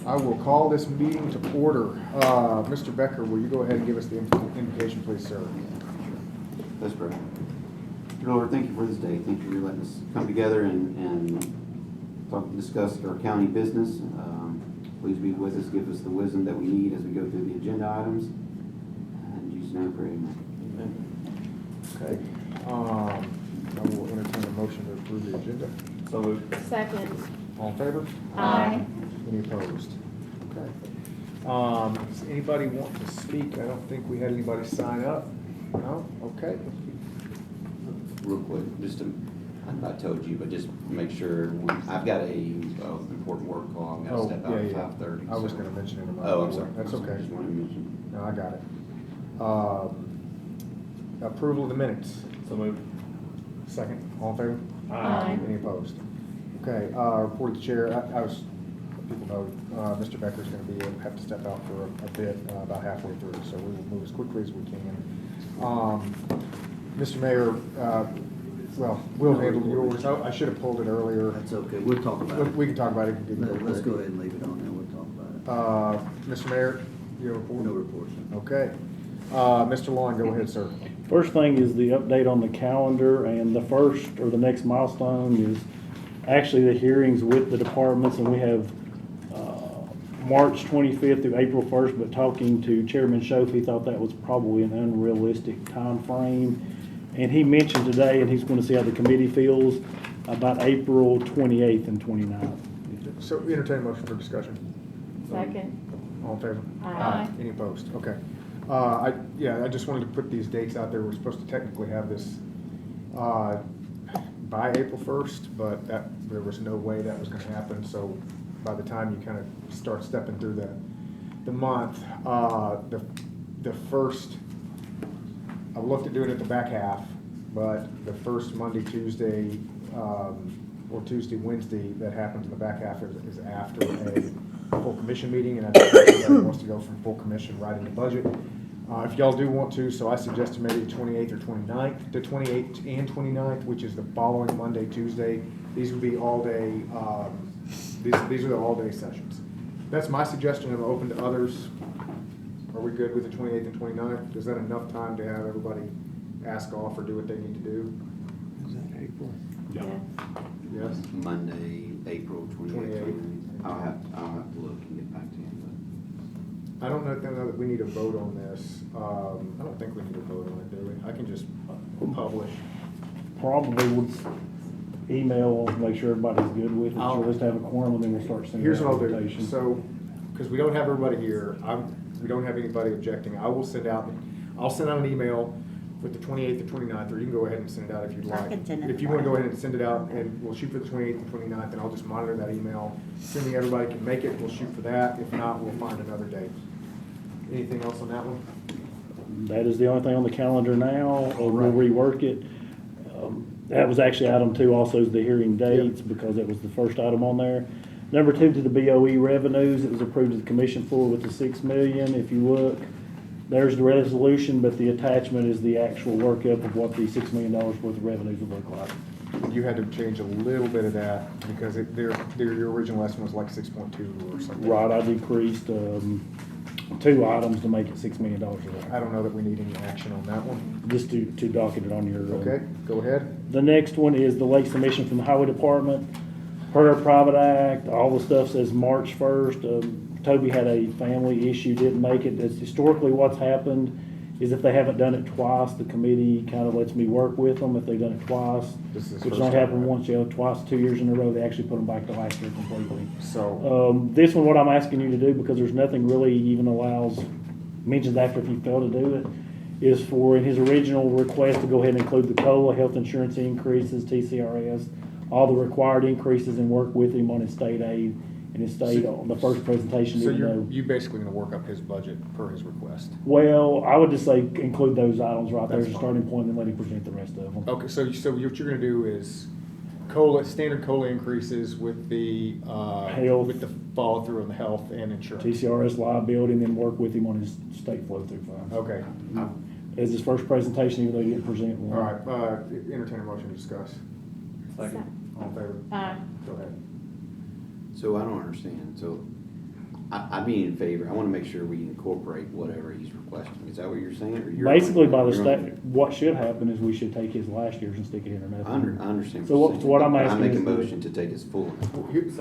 I will call this meeting to order. Mr. Becker, will you go ahead and give us the invocation, please, sir? Let's pray. Dear Lord, thank you for this day. Thank you for letting us come together and discuss our county business. Please be with us. Give us the wisdom that we need as we go through the agenda items. And in Jesus' name, I pray. Amen. Okay. I will entertain a motion to approve the agenda. So moved. Second. All in favor? Aye. Any opposed? Okay. Does anybody want to speak? I don't think we had anybody sign up. No? Okay. Real quick, just to, I told you, but just make sure, I've got a important work call. I'm going to step out at 5:30. I was going to mention it in my Oh, I'm report. sorry. That's okay. Just wanted to mention. No, I got it. Approval of the minutes. So moved. Second. All in favor? Aye. Any opposed? Okay, report to chair. People know, Mr. Becker's going to have to step out for a bit, about halfway through, so we will move as quickly as we can. Mr. Mayor, well, we'll handle yours. I should have pulled it earlier. That's okay, we'll talk about it. We can talk about it. Let's go ahead and leave it on there, we'll talk about it. Mr. Mayor, you have a report? No report, sir. Okay. Mr. Long, go ahead, sir. First thing is the update on the calendar, and the first or the next milestone is actually the hearings with the departments, and we have March 25th through April 1st, but talking to Chairman Schoaf, he thought that was probably an unrealistic time frame. And he mentioned today, and he's going to see how the committee feels, about April 28th and 29th. So entertain a motion for discussion. Second. All in favor? Aye. Any opposed? Okay. I just wanted to put these dates out there. We're supposed to technically have this by April 1st, but there was no way that was going to happen. So by the time you kind of start stepping through the month, the first, I looked at doing it the back half, but the first Monday, Tuesday, or Tuesday, Wednesday that happens in the back half is after a full commission meeting, and I think everybody wants to go from full commission right into budget. If y'all do want to, so I suggested maybe the 28th or 29th, the 28th and 29th, which is the following Monday, Tuesday. These would be all day, these are the all day sessions. That's my suggestion. I'm open to others. Are we good with the 28th and 29th? Is that enough time to have everybody ask off or do what they need to do? Is that April? Yeah. Yes? Monday, April 28th. I'll have to look and get back to you. I don't know that we need a vote on this. I don't think we need a vote on it, do we? I can just publish. Probably would email, make sure everybody's good with it, so let's have a quorum, and then we'll start sending Here's out what I'll do. invitations. So, because we don't have everybody here, we don't have anybody objecting, I'll send out an email with the 28th or 29th, or you can go ahead and send it out if you'd like. can send it If you want to go ahead and send it out, and we'll shoot for the 28th and 29th, and I'll just monitor that email. Assuming everybody can make it, we'll shoot for that. If not, we'll find another date. Anything else on that one? That is the only thing on the calendar now. All We'll right. rework it. That was actually item 2, also is the hearing dates, because it was the first item on there. Number 2, to the BOE revenues, it was approved at the commission floor with the $6 million. If you look, there's the resolution, but the attachment is the actual workup of what the $6 million worth of revenues would look like. You had to change a little bit of that, because your original estimate was like 6.2 or something. Right, I decreased 2 items to make it $6 million. I don't know that we need any action on that one. Just to docket it on your. Okay, go ahead. The next one is the late submission from the highway department. Per our private act, all the stuff says March 1st. Toby had a family issue, didn't make it. That's historically what's happened is if they haven't done it twice, the committee kind of lets me work with them. If they've done it twice, This is his which first only time, happened right? once, twice, 2 years in a row, they actually put them back to last year completely. So, This one, what I'm asking you to do, because there's nothing really even mentions after if you fail to do it, is for in his original request to go ahead and include the COLA, health insurance increases, TCRS, all the required increases, and work with him on his state aid and his state on the first presentation. so even though, you basically going to work up his budget per his request. well, I would just say include those items right there as a That's starting point, and then let him present the rest of them. Okay, so what you're going to do is standard COLA increases with the Health. with the follow through on the health and insurance. TCRS liability, and then work with him on his state flow through funds. Okay, As his first presentation, even though he didn't present one. all right. Entertain a motion to discuss. Second. All in favor? Aye. Go ahead. So I don't understand. So I'd be in favor, I wanna make sure we incorporate whatever he's requesting. Is that what you're saying? Or you're- Basically, by the you're- state, what should happen is we should take his last year's and stick it in or I nothing. understand. So what I'm asking I make a is that- motion to take his full. Here's,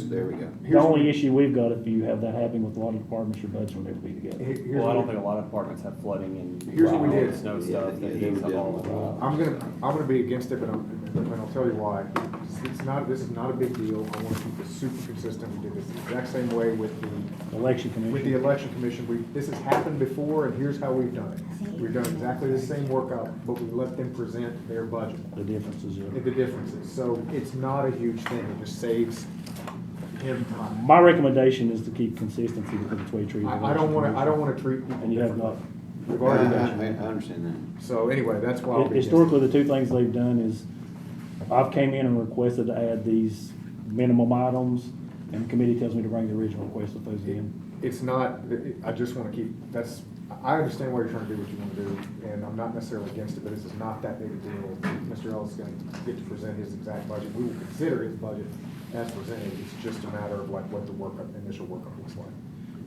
There we go. The only issue we've got, if you have that happen with a lot of departments, your budgets will never be together. here's Well, I don't what- think a lot of departments have flooding and. Here's what we did. Snow Yeah, stuff, yeah, that they needs were to all. doing- I'm gonna be against it, but I'll tell you why. This is not a big deal. I wanna keep this super consistent. We did this the exact same way with the Election With the commission. election commission, this has happened before, and here's how we've done it. We've done exactly the same workup, but we let them present their budget, The differences. the differences. So it's not a huge thing, it just saves him time. My recommendation is to keep consistency because it's way treated. I don't wanna treat people And you have not. differently. We've already done I it. understand that. So anyway, that's why. I'll be against it. Historically, the two things they've done is, I've came in and requested to add these minimum items, and the committee tells me to bring the original request with those in. It's not, I just wanna keep, I understand why you're trying to do what you wanna do, and I'm not necessarily against it, but this is not that big a deal. Mr. Ellis is gonna get to present his exact budget. We will consider his budget as presented. It's just a matter of like what the initial workup looks like.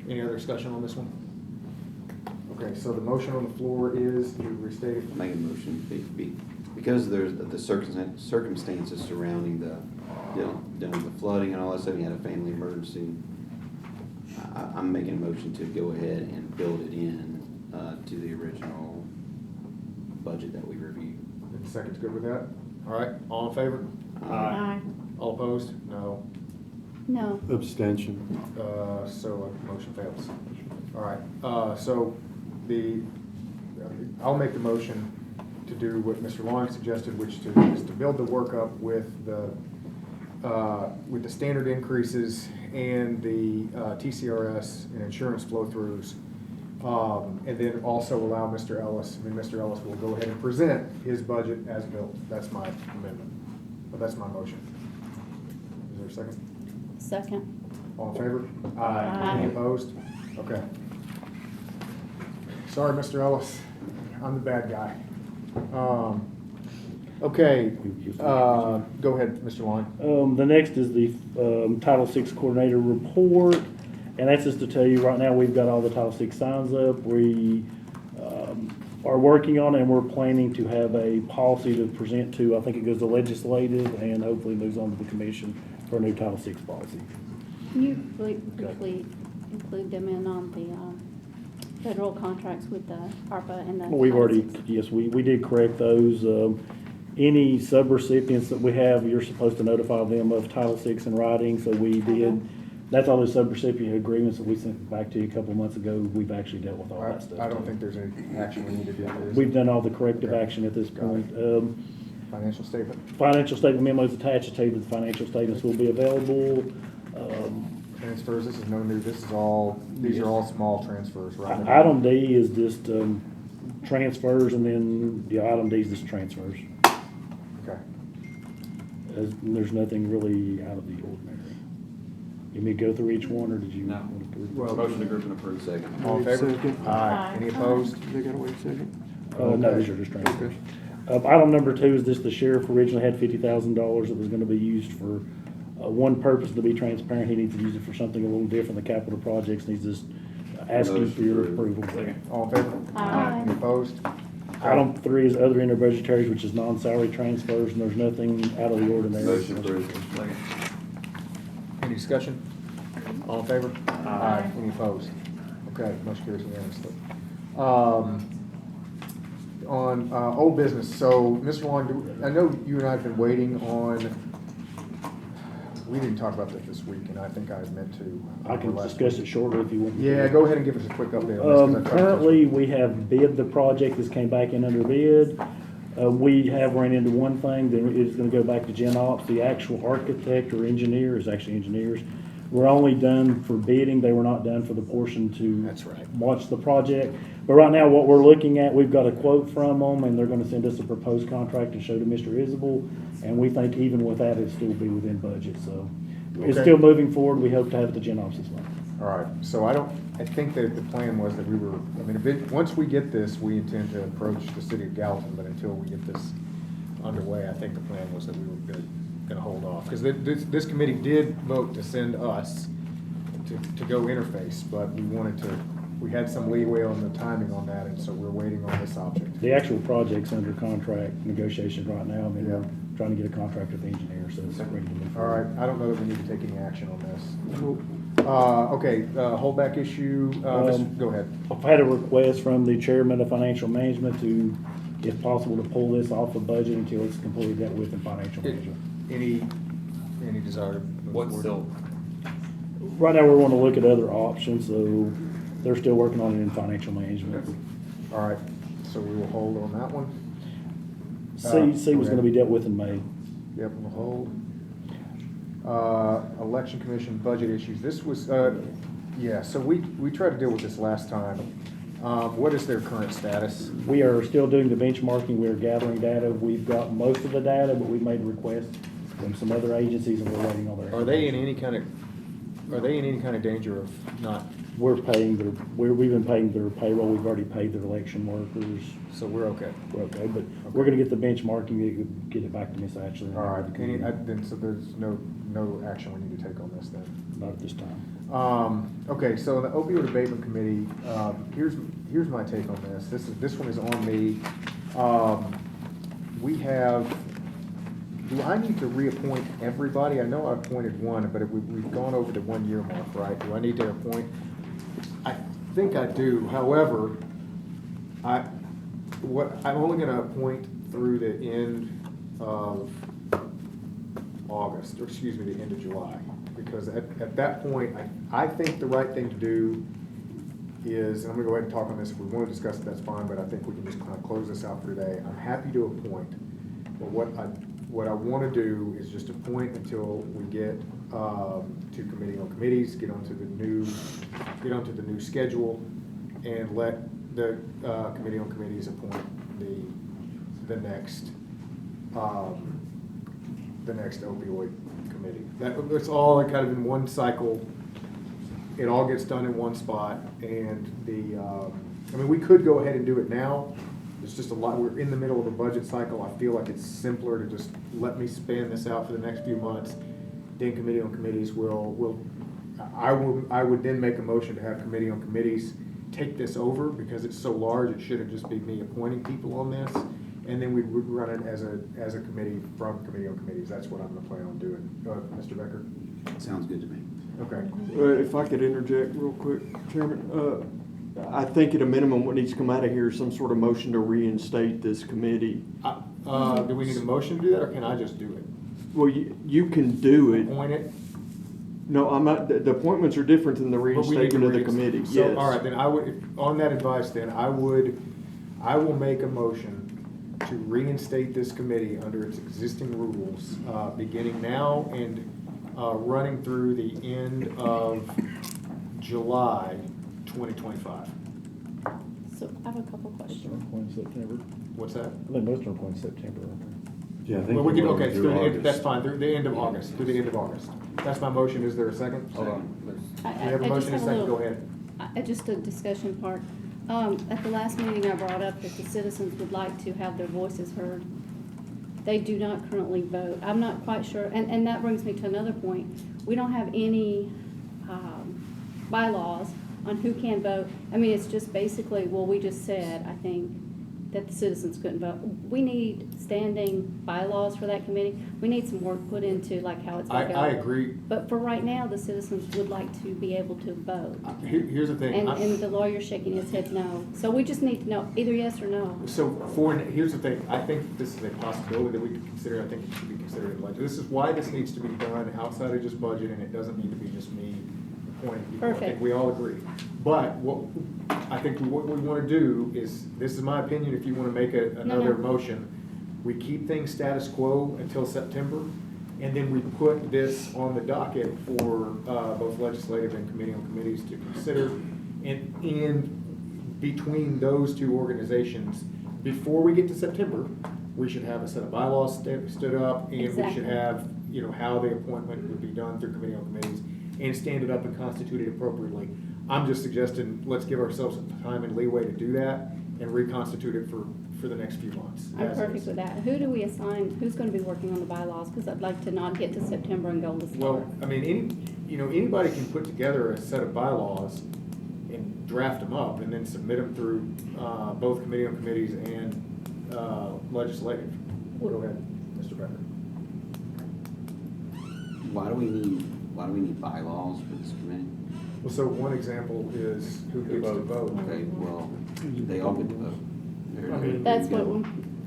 Any other discussion on this one? Okay, so the motion on the floor is, you restate it. Make a motion, because there's the circumstances surrounding the, the flooding and all that stuff, you had a family emergency. I'm making a motion to go ahead and build it in, to the original budget that we reviewed. And the second's good with that? All right, all in favor? Aye. All opposed? No. No. Abstention. So motion fails. All right, so I'll make the motion to do what Mr. Long suggested, which is to build the workup with the standard increases and the TCRS and insurance flow-throughs. And then also allow Mr. Ellis will go ahead and present his budget as built. That's my amendment, but that's my motion. Is there a second? Second. All in favor? Aye. Any opposed? Okay. Sorry, Mr. Ellis, I'm the bad guy. Okay, go ahead, Mr. Long. The next is the Title VI Coordinator Report, and that's just to tell you, right now, we've got all the Title VI signs up. We are working on it, and we're planning to have a policy to present to, I think it goes to legislative, and hopefully moves on to the commission for a new Title VI policy. Can you briefly include them in on the federal contracts with the ARPA and the? We've already, yes, we did correct those. Any subrecipients that we have, you're supposed to notify them of Title VI in writing, so we did. That's all the subrecipient agreements that we sent back to you a couple of months ago. We've actually dealt with all that stuff. I don't think there's any action we need to do. is We've there? done all the corrective Okay. action at this Got it. point. Financial statement. Financial statement memos attached, a table of the financial statements will be available. Transfers, this is no new, these are all small transfers, right? Item D is just transfers, and then the item D is just transfers. Okay. There's nothing really out of the ordinary. You may go through each one, or did you? No. want to- Well, Motion to group and approve. Second. all in favor? Second. Aye. Any opposed? They gotta wait a second. No, Okay. these are just transfers. Item number 2 is this, the sheriff originally had $50,000 that was gonna be used for one purpose. To be transparent, he needs to use it for something a little different. The capital projects needs just asking for your Motion approval. Second. All in favor? Aye. Any opposed? Item 3 is other interbudgetaries, which is non-salary transfers, and there's nothing out of the ordinary. Motion approved. Second. Any discussion? All in favor? Aye. Any opposed? Okay, motion carries unanimously. On old business, so Mr. Long, I know you and I have been waiting on, we didn't talk about that this week, and I think I meant to. I can last discuss week. it shortly if you want. me to. Yeah, go ahead and give us a quick update on this. 'cause I tried to touch Currently, we have bid the project. This came back in under bid. We have run into one thing, then it's gonna go back to Gen Ops. The actual architect or engineer is actually engineers. Were only done for bidding. They were not done for the portion to. That's right. Watch the project. But right now, what we're looking at, we've got a quote from them, and they're gonna send us a proposed contract to show to Mr. Isabel. And we think even with that, it'd still be within budget, so. It's Okay. still moving forward. We hope to have it to Gen Ops this month. All right, so I think that the plan was that once we get this, we intend to approach the city of Gallatin, but until we get this underway, I think the plan was that we were gonna hold off. Because this committee did vote to send us to go interface, but we had some leeway on the timing on that, and so we're waiting on this object. The actual project's under contract negotiations right now, and Yeah. we're trying to get a contract with the engineer, so it's ready to move All right, forward. I don't know that we need to take any action on this. Okay, holdback issue, go ahead. I've had a request from the chairman of financial management to, if possible, to pull this off of budget until it's completely dealt with in financial management. Any desire to move What's forward? still, Right now, we're going to look at other options, so they're still working on it in financial management. All right, so we will hold on that one. C was okay. gonna be dealt with in May. Yep, we'll hold. Election commission budget issues, this was, yeah, so we tried to deal with this last time. What is their current status? We are still doing the benchmarking, we are gathering data, we've got most of the data, but we've made requests from some other agencies and we're waiting on their. Are they in any kind of danger of not, We're paying we've been paying their payroll, we've already paid their election workers, so we're okay? we're okay, but we're gonna get the benchmarking, get it back to Miss Ashley. All right, then, so there's no action we need to take on this then? Not at this time. Okay, so the opioid abatement committee, here's my take on this. This one is on me. Do I need to reappoint everybody? I know I appointed one, but we've gone over the 1 year mark, right? Do I need to appoint? I think I do. However, I'm only gonna appoint through the end of August, or excuse me, the end of July. Because at that point, I think the right thing to do is, and I'm gonna go ahead and talk on this, if we wanna discuss it, that's fine, but I think we can just kind of close this out for today. I'm happy to appoint, but what I wanna do is just appoint until we get to committee on committees, get onto the new schedule, and let the committee on committees appoint the next opioid committee. It's all kind of in one cycle. It all gets done in one spot, and I mean, we could go ahead and do it now. It's just a lot, we're in the middle of a budget cycle. I feel like it's simpler to just let me span this out for the next few months. Then committee on committees I would then make a motion to have committee on committees take this over, because it's so large, it shouldn't just be me appointing people on this. And then we would run it as a committee from committee on committees. That's what I'm gonna plan on doing. Mr. Becker? Sounds good to me. Okay. If I could interject real quick, Chairman, I think at a minimum, what needs to come out of here is some sort of motion to reinstate this committee. Do we need a motion to do that, or can I just do it? Well, you can do it. Appoint it? No, I'm not, the appointments are different than the But we need to reinstatement of the reinstate- committee, So, yes. all right, then on that advice, then I will make a motion to reinstate this committee under its existing rules, beginning now and running through the end of July 2025. So I have a couple questions. In September. What's that? I think most are appointed in September, aren't they? Yeah, I think. Well, we can, we're okay, through through the end, August. that's fine, through the end of August, through the end of August. That's my motion. Is there a second? hold on, there's, We have a motion and a second, go ahead. Just a discussion part. At the last meeting, I brought up that the citizens would like to have their voices heard. They do not currently vote. I'm not quite sure, and that brings me to another point. We don't have any bylaws on who can vote. I mean, it's just basically, well, we just said, I think, that the citizens couldn't vote. We need standing bylaws for that committee. We need some work put into like how it's going to go. I agree. But for right now, the citizens would like to be able to vote. Here's the thing. And the lawyer's shaking his head no. So we just need to know either yes or no. So here's the thing, I think this is a possibility that we could consider. I think it should be considered in budget. This is why this needs to be done outside of just budget, and it doesn't need to be just me appointing people. I think Perfect. we all agree. But what we wanna do is, this is my opinion, if you wanna make another No. motion, we keep things status quo until September, and then we put this on the docket for both legislative and committee on committees to consider. And in between those two organizations, before we get to September, we should have a set of bylaws stood up, and we Exactly. should have, how the appointment would be done through committee on committees, and stand it up and constitute it appropriately. I'm just suggesting, let's give ourselves some time and leeway to do that, and reconstitute it for the next few months. I'm as perfect is. with that. Who do we assign, who's gonna be working on the bylaws? Because I'd like to not get to September and go to start. Well, I mean, anybody can put together a set of bylaws and draft them up and then submit them through, both committee on committees and, legislative. Go ahead, Mr. Becker. Why do we need bylaws for this committee? Well, so one example is who gets to vote. Okay, well, they all get to vote. I mean, That's what,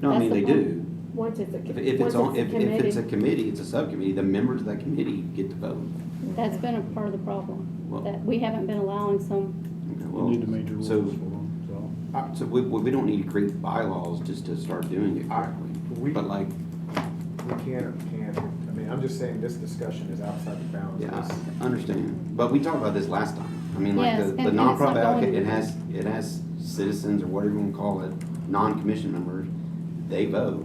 No, I mean, that's they the point. do. Once it's a, If it's on, if it's a committee, it's a subcommittee, the members of that committee get to vote. That's been a part of the problem, Well- that we haven't been allowing some, Okay, We well, need the major rules for so, them, so. so we don't need to create bylaws just to start doing it correctly. we- But like, We can't, I mean, I'm just saying this discussion is outside the bounds of yeah, this. I understand, but we talked about this last time. I mean, like Yes, the and it's nonprofit not going advocate, to it has citizens or whatever you wanna call it, non-commission members, they vote.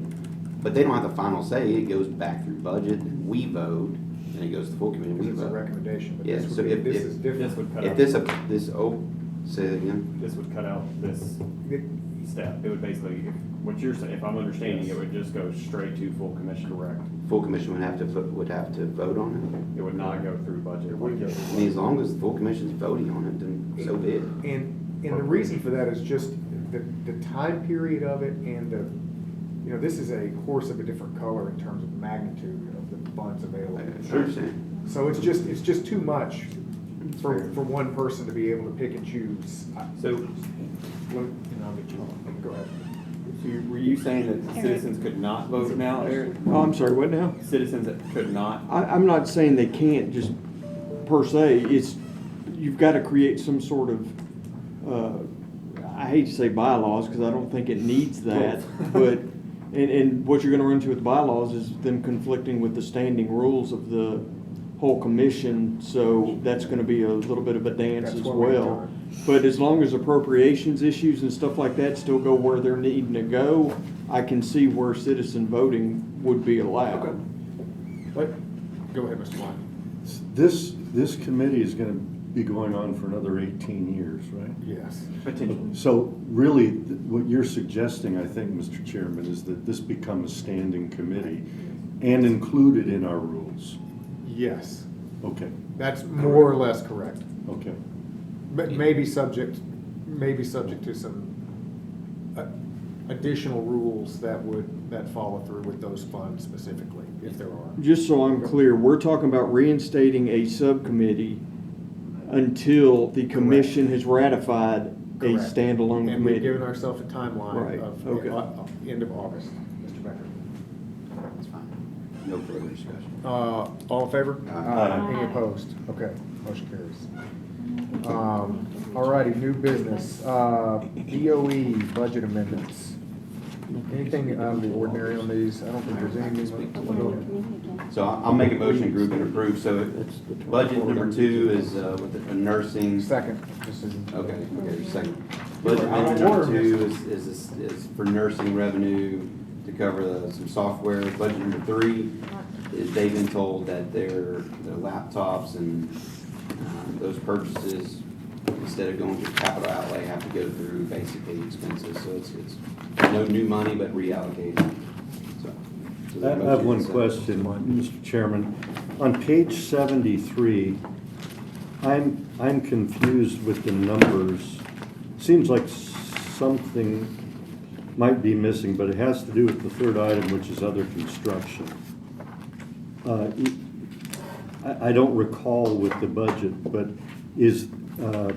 But they don't have the final say, it goes back through budget, and we vote, and it goes to the full committee, Because we it's a vote. recommendation, but Yeah, this so would be, if- this if- is different. This would cut If out, say it again, this would cut out this step. It would basically, what you're saying, if I'm understanding, it would just go straight to full commission. Correct. full commission would have to vote on It would not go through budget. It wouldn't go it. I mean, as long as the full commission's voting on it, then so be it. And the reason for that is just the time period of it and this is a horse of a different color in terms of magnitude of the funds available. I understand. So it's just too much for fair. one person to be able to pick and choose. So, Go ahead. were you saying that the citizens could not vote now, Eric? Oh, I'm sorry, what now? Citizens that could not? I'm not saying they can't just per se, it's, you've got to create some sort of, I hate to say bylaws, because I don't think it needs that, but, and what you're gonna run into with bylaws is them conflicting with the standing rules of the whole commission, so that's gonna be a little bit of a dance That's as what we're well. doing. But as long as appropriations issues and stuff like that still go where they're needing to go, I can see where citizen voting would be allowed. Go ahead, Mr. Lyon. This committee is gonna be going on for another 18 years, right? Yes. Potentially. So really, what you're suggesting, I think, Mr. Chairman, is that this become a standing committee and included in our rules. Yes. Okay, That's more or less correct. okay. But maybe subject to some additional rules that follow through with those funds specifically, if there are. Just so I'm clear, we're talking about reinstating a subcommittee until the commission has ratified a Correct. standalone And we've given committee. ourselves a timeline Right, of okay. End of August, Mr. Becker. That's fine. No further discussion. All in favor? Aye. Any opposed? Okay, motion carries. All righty, new business, DOE budget amendments. Anything out of the ordinary on these? I don't think there's anything. Go ahead. So I'll make a motion, group and approve. So budget number 2 is with the nursing. Second decision. Okay, second. Budget amendment number 2 is for nursing revenue to cover some software. Budget number 3 is they've been told that their laptops and those purchases, instead of going through capital outlay, have to go through basically expenses. So it's no new money, but reallocated. So I have one question, Mr. Chairman. On page 73, I'm confused with the numbers. Seems like something might be missing, but it has to do with the third item, which is other construction. I don't recall with the budget, but is that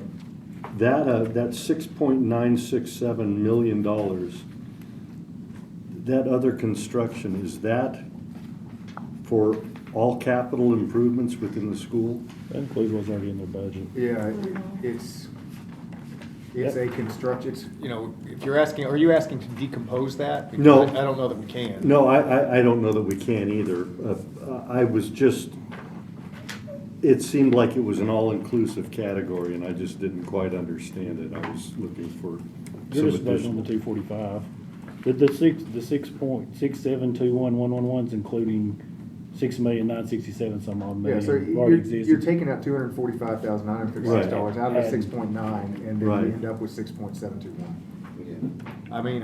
$6.967 million, that other construction, is that for all capital improvements within the school? That includes what's already in their budget. Yeah, it's a construction, if you're asking, are you asking to decompose that? Because No. I don't know that we can. No, I don't know that we can either. I was just, it seemed like it was an all-inclusive category, and I just didn't quite understand it. I was looking for Give some us a vote on the additional. 245. The 6.6721111's including 6,967 some odd Yeah, million. so already you're existed. taking out $245,936 out of the 6.9, and then Right. we end up with 6.721. Yeah. I mean,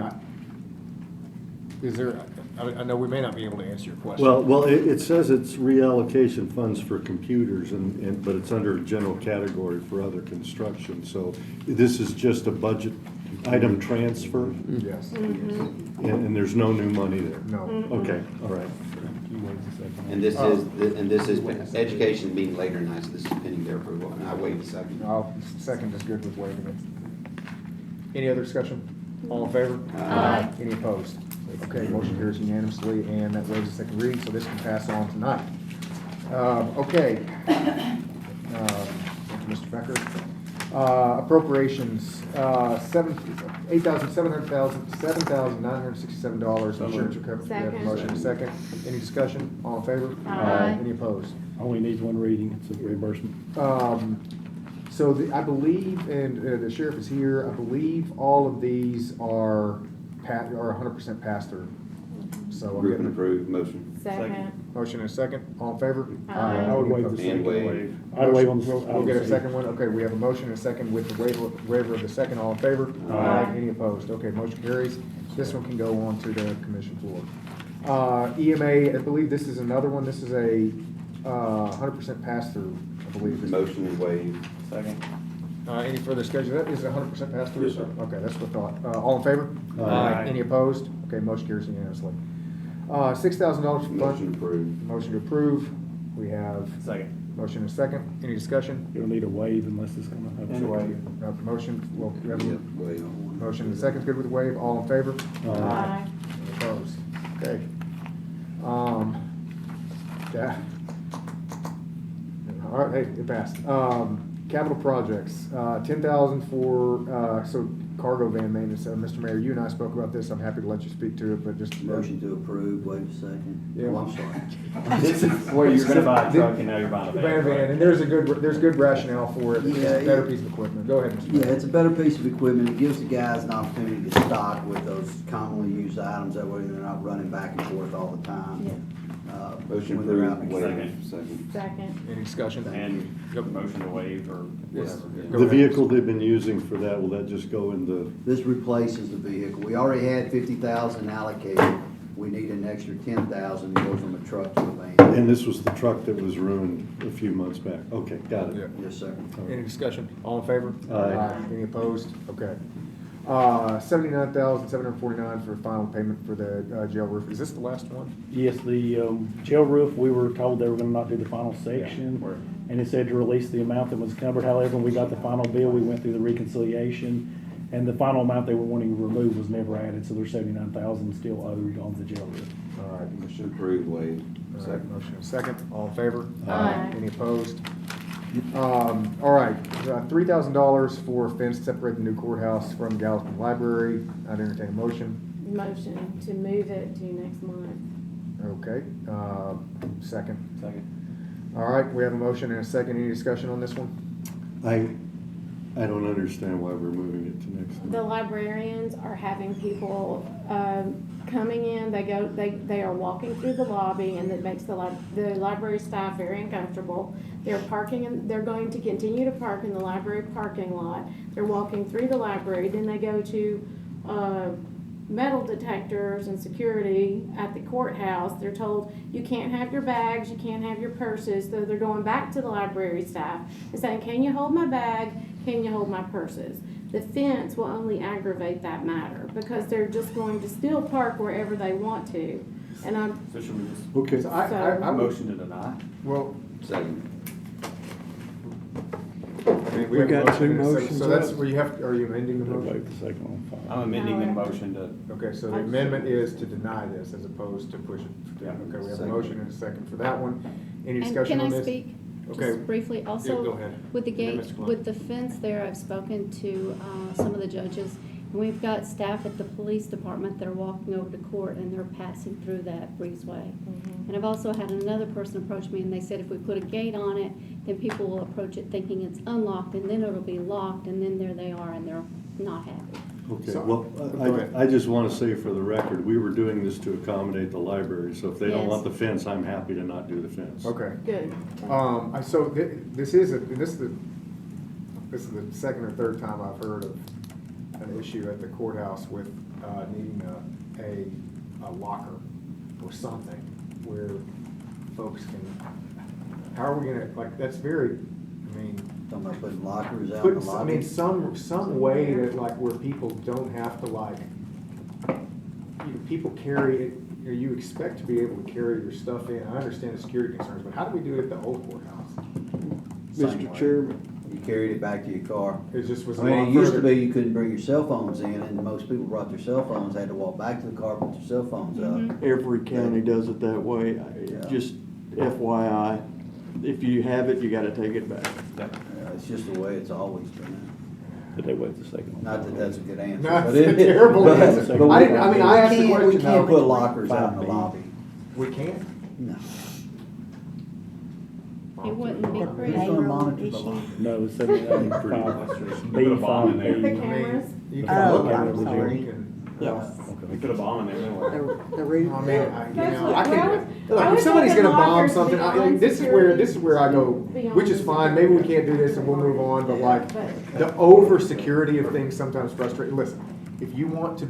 is there, I know we may not be able to answer your question. Well, it says it's reallocation funds for computers but it's under a general category for other construction. So this is just a budget item transfer Yes. and there's no new money there? No. Okay, all right. And this is education being later tonight, so this is pending their approval, and I waive the second. Second is good with waiving it. Any other discussion? All in favor? Aye. Any opposed? Okay, motion carries unanimously, and that waives the second reading, so this can pass on tonight. Okay. Thank you, Mr. Becker. Appropriations, $7,967 insurance recovery. We have a motion and a second. Any discussion? All in favor? Aye. Any opposed? Only needs one reading, it's a reimbursement. So I believe, and the sheriff is here, I believe all of these are 100% pass-through. So I'm Group and getting approved, motion. Second. motion and a second. All in favor? Aye. I would Any waive the opposed? second. And waive. I'd waive on the. We'll get a second one. Okay, we have a motion and a second with the waiver of the second. All in favor? Aye. Any opposed? Okay, motion carries. This one can go on to the commission floor. EMA, I believe this is another one. This is a 100% pass-through, I believe. Motion and waive. Second. Any further discussion? Is it 100% pass-through? Yes, sir. Okay, that's what I thought. All in favor? Aye. Any opposed? Okay, motion carries unanimously. $6,000 for Motion approved. Motion to approve. We have Second. motion and a second. Any discussion? You'll need a wave unless it's gonna have. And waive. Motion, well, we have a Yep, waive. motion and a second. Good with the waive. All in favor? Aye. Any opposed? Okay. Yeah. All right, hey, it passed. Capital projects, 10,000 for, so cargo van maintenance. Mr. Mayor, you and I spoke about this. I'm happy to let you speak to it, but just. Motion to approve, waive second. Yeah. Oh, I'm sorry. This is. Well, you're gonna buy a truck and now you're buying a van. Van, and there's good rationale for it. It's Yeah, a better yeah. piece of equipment. Go ahead, Mr. Yeah, Mayor. it's a better piece of equipment. It gives the guys an opportunity to stock with those commonly used items. That way they're not running back and forth all the time. Motion When they're out approved, in the waive. Second. Second. Any discussion? And motion to waive or Yes. whatever. Go The ahead. vehicle they've been using for that, will that just go in the, This replaces the vehicle. We already had 50,000 allocated. We need an extra 10,000 to go from a truck to a van. and this was the truck that was ruined a few months back? Okay, got Yeah. it. Yes, sir. Any discussion? All in favor? Aye. Any opposed? Okay. 79,749 for final payment for the jail roof. Is this the last one? Yes, the jail roof, we were told they were gonna not do the final section, and it said to release the amount that was covered. However, when we got the final bill, we went through the reconciliation, and the final amount they were wanting to remove was never added, so there's 79,000 still owed on the jail roof. All right. Motion approved, waive. All right, Second. motion and second. All in favor? Aye. Any opposed? All right, $3,000 for a fence to separate the new courthouse from Galveston Library. I'd entertain a motion. Motion to move it to next month. Okay, second. Second. All right, we have a motion and a second. Any discussion on this one? I don't understand why we're moving it to next The month. librarians are having people, coming in, they are walking through the lobby, and it makes the library staff very uncomfortable. They're they're going to continue to park in the library parking lot. They're walking through the library, then they go to, metal detectors and security at the courthouse. They're told, you can't have your bags, you can't have your purses, so they're going back to the library staff and saying, can you hold my bag, can you hold my purses? The fence will only aggravate that matter, because they're just going to still park wherever they want to. And So should we just, Okay, So I would, motion to deny? well, Second. I mean, we have a got motion two and a second. motions So that's up. where you have, are you amending the They motion? waived the second one. Fine. I'm amending the No. motion to, Okay, so the amendment is to deny this as opposed to push it. Yeah. Okay, we have a Second. motion and a second for that one. Any And discussion on can I this? speak Okay. just briefly? Yeah, Also, go ahead. with the Yeah, gate, Mr. Klein. with the fence there, I've spoken to some of the judges. And we've got staff at the police department that are walking over to court, and they're passing through that breezeway. And I've also had another person approach me, and they said if we put a gate on it, then people will approach it thinking it's unlocked, and then it'll be locked, and then there they are, and they're not happy. okay, So- well, Go ahead. I just want to say for the record, we were doing this to accommodate the library, so if they don't Yes. want the fence, I'm happy to not do the fence. Okay. good. So this is the second or third time I've heard of an issue at the courthouse with needing a a locker or something where folks can, how are we gonna, like, that's very, I mean, Talking about putting lockers out in the put, I lobby. mean, some way that, like, where people don't have to, like, people carry it, you expect to be able to carry your stuff in. I understand the security concerns, but how do we do it at the old courthouse? Same Mr. way. Chairman, You carried it back to your car. It just was a I mean, lot it used to further. be you couldn't bring your cell phones in, and most people brought their cell phones, had to walk back to the car, put their cell phones up. every county does it that way. Yeah. Just FYI, if you have it, you gotta take it back. Yeah, it's just the way it's always been. But they wait a second. Not that that's a good answer. No, but it's a it- terrible but- answer. but I didn't- I mean, I asked the we question, can't though. put lockers out in the 5B. lobby. We can't. No. It wouldn't be Who's pretty. gonna monitor the lobby? No, it's 79, Pretty much. 5, Put a bomb in B, there. The 5B. cameras? You can look at I'm it, but sorry. you can. Yeah. We put a bomb in there, no way. The roof. I mean, That's I what- I can, would- I look, would if somebody's think gonna the bomb lockers something, beyond this is where I go, beyond which is fine, maybe we can't do this and we'll move on, but like, But- the over security of things sometimes frustrate, listen, if you want to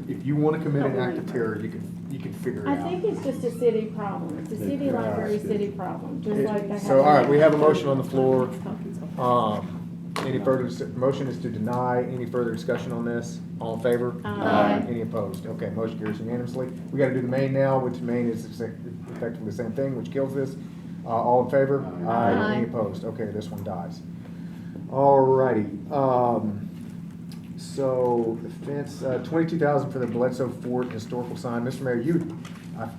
commit an act of terror, you can figure it I out. think it's just a city problem. It's a city library, city problem, just like they have. So, all right, we have a motion on the floor. Any further, motion is to deny. Any further discussion on this? All in favor? Aye. Any opposed? Okay, motion carries unanimously. We gotta do the main now, which main is effectively the same thing, which kills this. All in favor? Aye. Any opposed? Okay, this one dies. All righty, so the fence, 22,000 for the Bledsoe Fort historical sign. Mr. Mayor,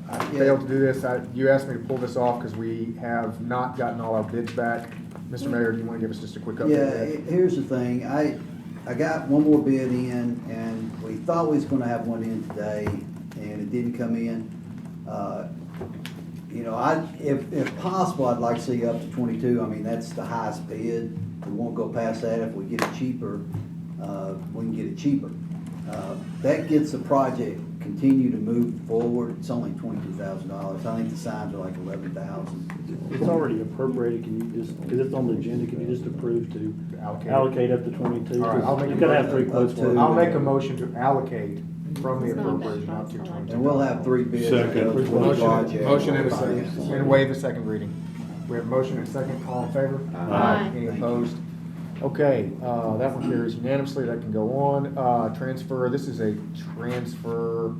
I failed to do this. You asked me to pull this off because we have not gotten all our bids back. Mr. Mayor, do you want to give us just a quick update? Yeah, here's the thing, I got one more bid in, and we thought we was gonna have one in today, and it didn't come in. You know, if possible, I'd like to see up to 22, I mean, that's the highest bid. We won't go past that. If we get it cheaper, we can get it cheaper. That gets the project continue to move forward. It's only $22,000. I think the signs are like 11,000. It's already appropriated, can you just, because it's on the agenda, can you just approve to Allocate. allocate up to 22? All right, I'll make You a gotta have motion. 3 quotes for it. I'll make a motion to allocate from the It's not that appropriation up to much. 22. And we'll have 3 bids. Second. that go towards the project. Motion and a second, and waive the second reading. We have a motion and a second, all in favor? Aye. Any opposed? Okay, that one carries unanimously, that can go on. Transfer, this is a transfer,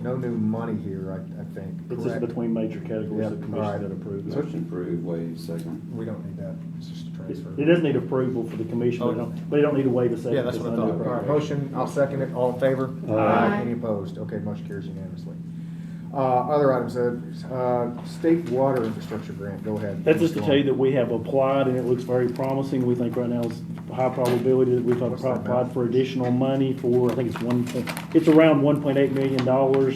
no new money here, I think, It's just correct? between major categories Yep, of all commission right. that approve it. Motion approved, waive second. We don't need that, it's just a transfer. It does need approval for the commission, but they don't need to waive a second. Yeah, that's what I thought. All right, motion, I'll second it, all in favor? Aye. Any opposed? Okay, motion carries unanimously. Other items, state water infrastructure grant, go ahead. That's just to tell you that we have applied and it looks very promising. We think right now is a high probability that we've What's that applied amount? for additional money for, I think it's around $1.8 million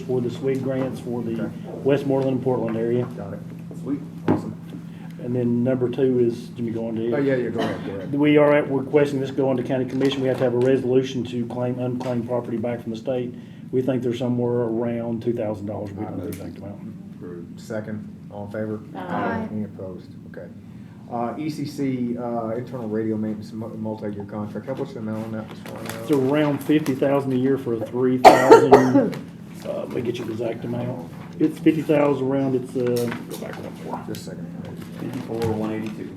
for the SWIG grants for the Okay. Westmoreland and Portland area. Got it. Sweet. Awesome. And then number 2 is, Jimmy, go on to it. Oh, yeah, go ahead. We are requesting this go on to county commission. We have to have a resolution to claim unclaimed property back from the state. We think there's somewhere around $2,000. We don't know the exact amount. Approved. Second, all in favor? Aye. Any opposed? Okay. ECC, internal radio maintenance, multi-year contract. What's the amount on that? It's around $50,000 a year for a 3,000. Let me get you the exact amount. It's 50,000 around. It's go back one more. Just a second. 54,182.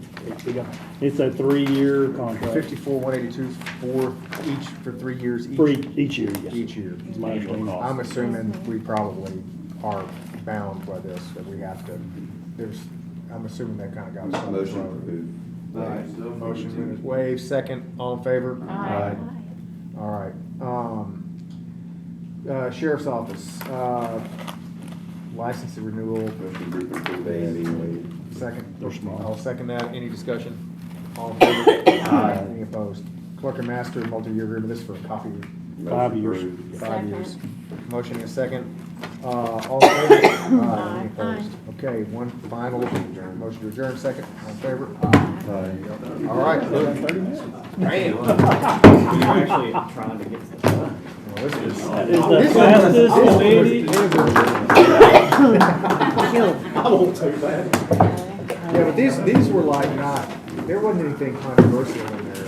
It's a 3-year contract 54,182 for 3 years each? for each year. Yes. Each year. It's my understanding. I'm assuming we probably are bound by this, that we have to, I'm assuming that kind of got us. Motion approved. All right, motion is waived, second, all in favor? Aye. All right, Sheriff's Office, license renewal, Motion group approved, A and B waived. second. They're small. I'll second that, any discussion? All in favor? Aye. Any opposed? Clerk and Master, multi-year agreement, this is for a copy, 5 years. Approved. 5 years. Second. Motion and a second. All in favor? Aye. Any opposed? Okay, one final, motion to adjourn, second, all in favor? All right. Damn. You're actually trying to get stuff done. Well, this is. Is the fastest committee I won't take that. Yeah, but these were like not, there wasn't anything controversial in there.